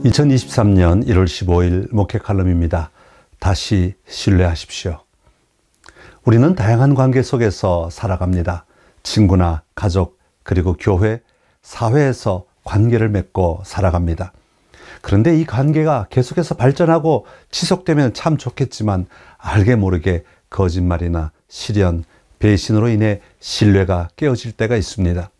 2023년 1월 15일 목회 칼럼입니다. 다시 신뢰하십시오. 우리는 다양한 관계 속에서 살아갑니다. 친구나 가족, 그리고 교회, 사회에서 관계를 맺고 살아갑니다. 그런데 이 관계가 계속해서 발전하고 지속되면 참 좋겠지만 알게 모르게 거짓말이나 시련, 배신으로 인해 신뢰가 깨어질 때가 있습니다.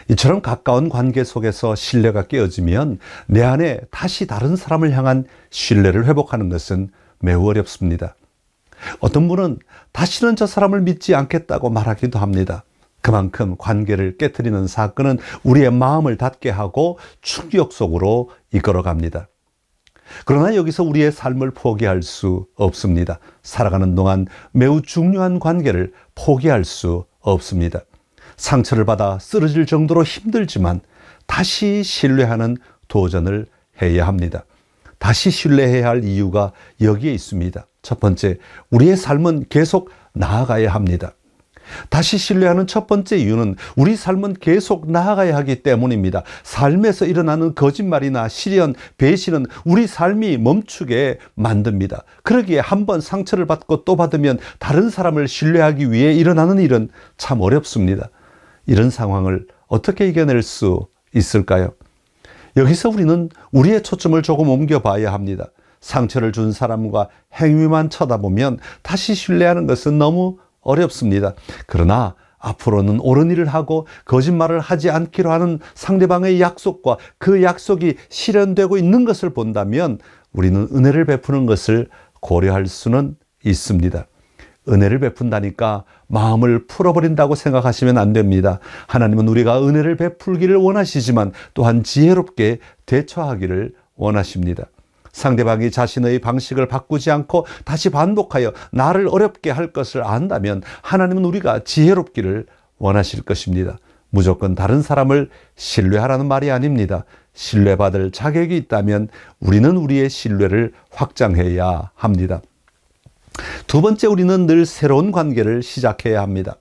이처럼 가까운 관계 속에서 신뢰가 깨어지면 내 안에 다시 다른 사람을 향한 신뢰를 회복하는 것은 매우 어렵습니다. 어떤 분은 다시는 저 사람을 믿지 않겠다고 말하기도 합니다. 그만큼 관계를 깨트리는 사건은 우리의 마음을 닫게 하고 충격 속으로 이끌어갑니다. 그러나 여기서 우리의 삶을 포기할 수 없습니다. 살아가는 동안 매우 중요한 관계를 포기할 수 없습니다. 상처를 받아 쓰러질 정도로 힘들지만 다시 신뢰하는 도전을 해야 합니다. 다시 신뢰해야 할 이유가 여기에 있습니다. 첫 번째, 우리의 삶은 계속 나아가야 합니다. 다시 신뢰하는 첫 번째 이유는 우리 삶은 계속 나아가야 하기 때문입니다. 삶에서 일어나는 거짓말이나 시련, 배신은 우리 삶이 멈추게 만듭니다. 그러기에 한번 상처를 받고 또 받으면 다른 사람을 신뢰하기 위해 일어나는 일은 참 어렵습니다. 이런 상황을 어떻게 이겨낼 수 있을까요? 여기서 우리는 우리의 초점을 조금 옮겨봐야 합니다. 상처를 준 사람과 행위만 쳐다보면 다시 신뢰하는 것은 너무 어렵습니다. 그러나 앞으로는 옳은 일을 하고 거짓말을 하지 않기로 하는 상대방의 약속과 그 약속이 실현되고 있는 것을 본다면 우리는 은혜를 베푸는 것을 고려할 수는 있습니다. 은혜를 베푼다니까 마음을 풀어버린다고 생각하시면 안 됩니다. 하나님은 우리가 은혜를 베풀기를 원하시지만 또한 지혜롭게 대처하기를 원하십니다. 상대방이 자신의 방식을 바꾸지 않고 다시 반복하여 나를 어렵게 할 것을 안다면 하나님은 우리가 지혜롭기를 원하실 것입니다. 무조건 다른 사람을 신뢰하라는 말이 아닙니다. 신뢰받을 자격이 있다면 우리는 우리의 신뢰를 확장해야 합니다. 두 번째, 우리는 늘 새로운 관계를 시작해야 합니다.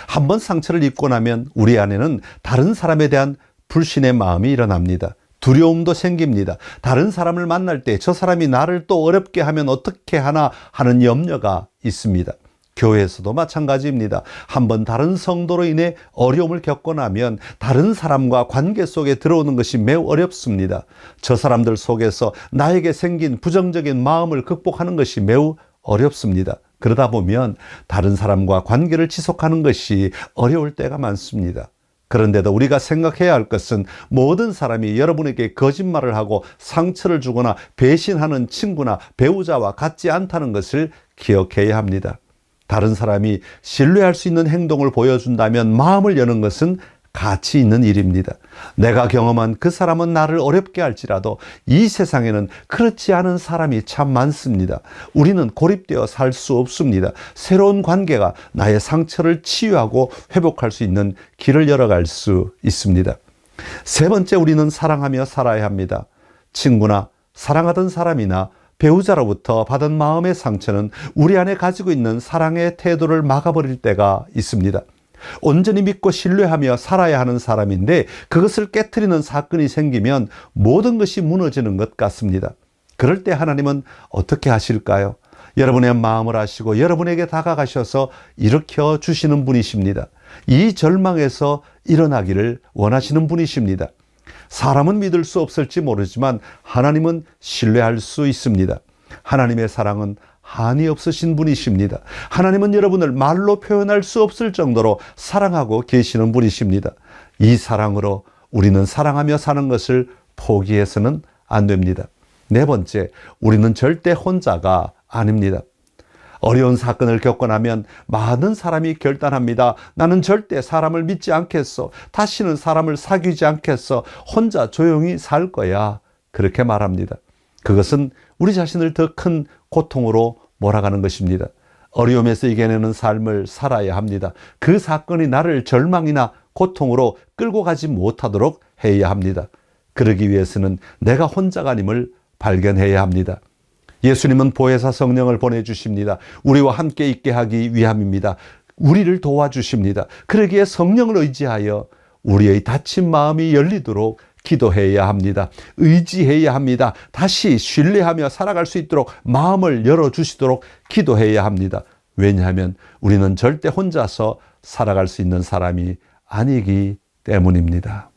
한번 상처를 입고 나면 우리 안에는 다른 사람에 대한 불신의 마음이 일어납니다. 두려움도 생깁니다. 다른 사람을 만날 때 저 사람이 나를 또 어렵게 하면 어떻게 하나 하는 염려가 있습니다. 교회에서도 마찬가지입니다. 한번 다른 성도로 인해 어려움을 겪고 나면 다른 사람과 관계 속에 들어오는 것이 매우 어렵습니다. 저 사람들 속에서 나에게 생긴 부정적인 마음을 극복하는 것이 매우 어렵습니다. 그러다 보면 다른 사람과 관계를 지속하는 것이 어려울 때가 많습니다. 그런데도 우리가 생각해야 할 것은 모든 사람이 여러분에게 거짓말을 하고 상처를 주거나 배신하는 친구나 배우자와 같지 않다는 것을 기억해야 합니다. 다른 사람이 신뢰할 수 있는 행동을 보여준다면 마음을 여는 것은 가치 있는 일입니다. 내가 경험한 그 사람은 나를 어렵게 할지라도 이 세상에는 그렇지 않은 사람이 참 많습니다. 우리는 고립되어 살 수 없습니다. 새로운 관계가 나의 상처를 치유하고 회복할 수 있는 길을 열어갈 수 있습니다. 세 번째, 우리는 사랑하며 살아야 합니다. 친구나 사랑하던 사람이나 배우자로부터 받은 마음의 상처는 우리 안에 가지고 있는 사랑의 태도를 막아버릴 때가 있습니다. 온전히 믿고 신뢰하며 살아야 하는 사람인데 그것을 깨트리는 사건이 생기면 모든 것이 무너지는 것 같습니다. 그럴 때 하나님은 어떻게 하실까요? 여러분의 마음을 아시고 여러분에게 다가가셔서 일으켜 주시는 분이십니다. 이 절망에서 일어나기를 원하시는 분이십니다. 사람은 믿을 수 없을지 모르지만 하나님은 신뢰할 수 있습니다. 하나님의 사랑은 한이 없으신 분이십니다. 하나님은 여러분을 말로 표현할 수 없을 정도로 사랑하고 계시는 분이십니다. 이 사랑으로 우리는 사랑하며 사는 것을 포기해서는 안 됩니다. 네 번째, 우리는 절대 혼자가 아닙니다. 어려운 사건을 겪고 나면 많은 사람이 결단합니다. 나는 절대 사람을 믿지 않겠어. 다시는 사람을 사귀지 않겠어. 혼자 조용히 살 거야. 그렇게 말합니다. 그것은 우리 자신을 더 큰 고통으로 몰아가는 것입니다. 어려움에서 이겨내는 삶을 살아야 합니다. 그 사건이 나를 절망이나 고통으로 끌고 가지 못하도록 해야 합니다. 그러기 위해서는 내가 혼자가 아님을 발견해야 합니다. 예수님은 보혜사 성령을 보내주십니다. 우리와 함께 있게 하기 위함입니다. 우리를 도와주십니다. 그러기에 성령을 의지하여 우리의 닫힌 마음이 열리도록 기도해야 합니다. 의지해야 합니다. 다시 신뢰하며 살아갈 수 있도록 마음을 열어주시도록 기도해야 합니다. 왜냐하면 우리는 절대 혼자서 살아갈 수 있는 사람이 아니기 때문입니다.